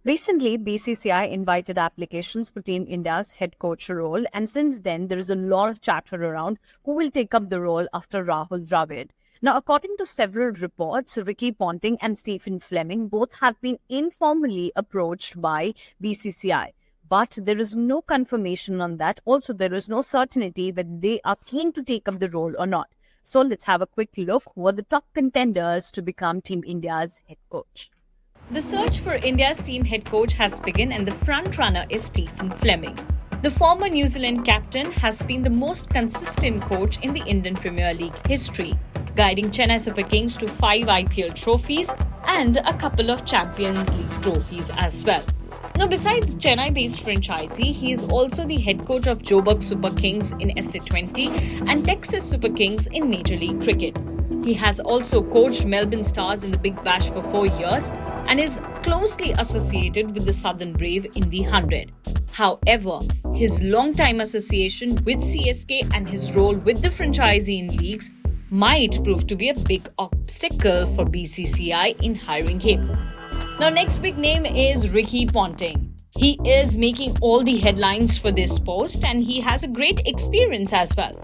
Recently, BCCI invited applications for Team India's head coach role, and since then, there is a lot of chatter around who will take up the role after Rahul Dravid. Now, according to several reports, Ricky Ponting and Stephen Fleming both have been informally approached by BCCI. But there is no confirmation on that. Also, there is no certainty whether they are keen to take up the role or not. So let's have a quick look who are the top contenders to become Team India's head coach. The search for India's team head coach has begun and the front-runner is Stephen Fleming. The former New Zealand captain has been the most consistent coach in the Indian Premier League history, guiding Chennai Super Kings to 5 IPL trophies and a couple of Champions League trophies as well. Now, besides Chennai-based franchisee, he is also the head coach of Joburg Super Kings in SA20 and Texas Super Kings in Major League Cricket. He has also coached Melbourne Stars in the Big Bash for 4 years and is closely associated with the Southern Brave in the 100. However, his long-time association with CSK and his role with the franchisee in leagues might prove to be a big obstacle for BCCI in hiring him. Now, next big name is Ricky Ponting. He is making all the headlines for this post and he has a great experience as well.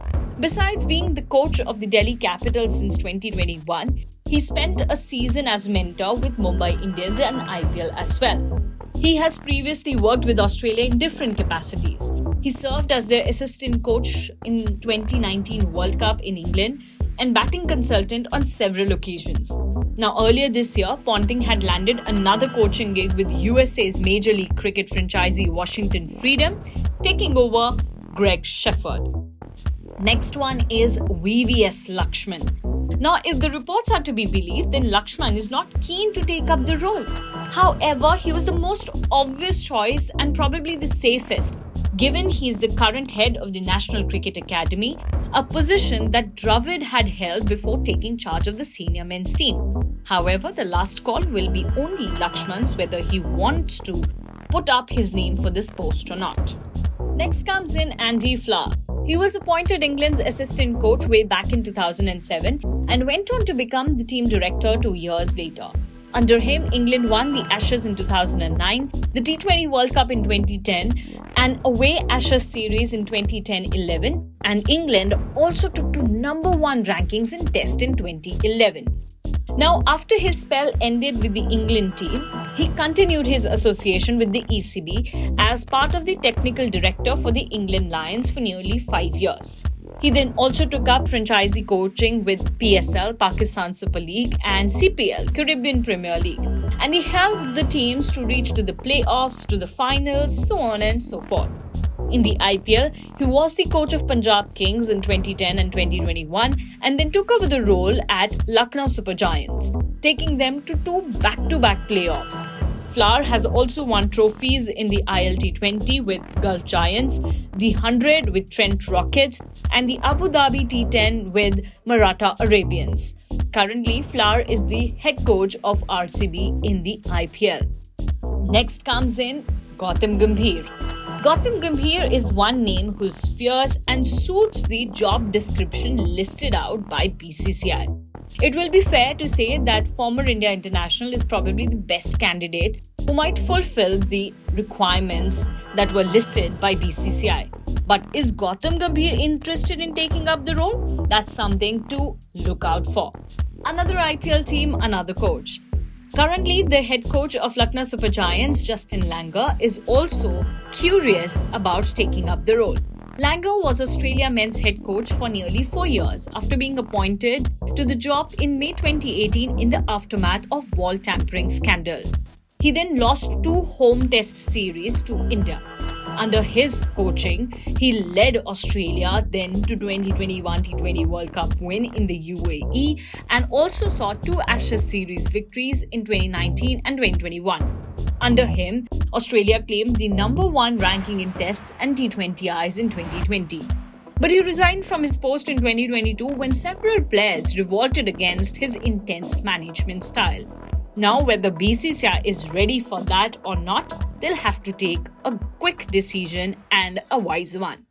Besides being the coach of the Delhi Capitals since 2021, he spent a season as mentor with Mumbai Indians and IPL as well. He has previously worked with Australia in different capacities. He served as their assistant coach in 2019 World Cup in England and batting consultant on several occasions. Now, earlier this year, Ponting had landed another coaching gig with USA's Major League Cricket franchisee Washington Freedom, taking over Greg Shefford. Next one is VVS Lakshman. Now, if the reports are to be believed, then Lakshman is not keen to take up the role. However, he was the most obvious choice and probably the safest, given he is the current head of the National Cricket Academy, a position that Dravid had held before taking charge of the senior men's team. However, the last call will be only Lakshman's whether he wants to put up his name for this post or not. Next comes in Andy Flower. He was appointed England's assistant coach way back in 2007 and went on to become the team director 2 years later. Under him, England won the Ashes in 2009, the T20 World Cup in 2010, and away Ashes series in 2010-11, and England also took to number 1 rankings in Test in 2011. Now, after his spell ended with the England team, he continued his association with the ECB as part of the technical director for the England Lions for nearly 5 years. He then also took up franchisee coaching with PSL, Pakistan Super League, and CPL, Caribbean Premier League. And he helped the teams to reach to the playoffs, to the finals, so on and so forth. In the IPL, he was the coach of Punjab Kings in 2010 and 2021 and then took over the role at Lucknow Super Giants, taking them to 2 back-to-back playoffs. Flower has also won trophies in the ILT20 with Gulf Giants, the 100 with Trent Rockets, and the Abu Dhabi T10 with Maratha Arabians. Currently, Flower is the head coach of RCB in the IPL. Next comes in Gautam Gambhir. Gautam Gambhir is one name who's fierce and suits the job description listed out by BCCI. It will be fair to say that former India international is probably the best candidate who might fulfill the requirements that were listed by BCCI. But is Gautam Gambhir interested in taking up the role? That's something to look out for. Another IPL team, another coach. Currently, the head coach of Lucknow Super Giants, Justin Langer, is also curious about taking up the role. Langer was Australia men's head coach for nearly 4 years after being appointed to the job in May 2018 in the aftermath of ball tampering scandal. He then lost 2 home test series to India. Under his coaching, he led Australia then to 2021 T20 World Cup win in the UAE and also saw 2 Ashes series victories in 2019 and 2021. Under him, Australia claimed the number 1 ranking in tests and T20Is in 2020. But he resigned from his post in 2022 when several players revolted against his intense management style. Now, whether BCCI is ready for that or not, they'll have to take a quick decision and a wise one.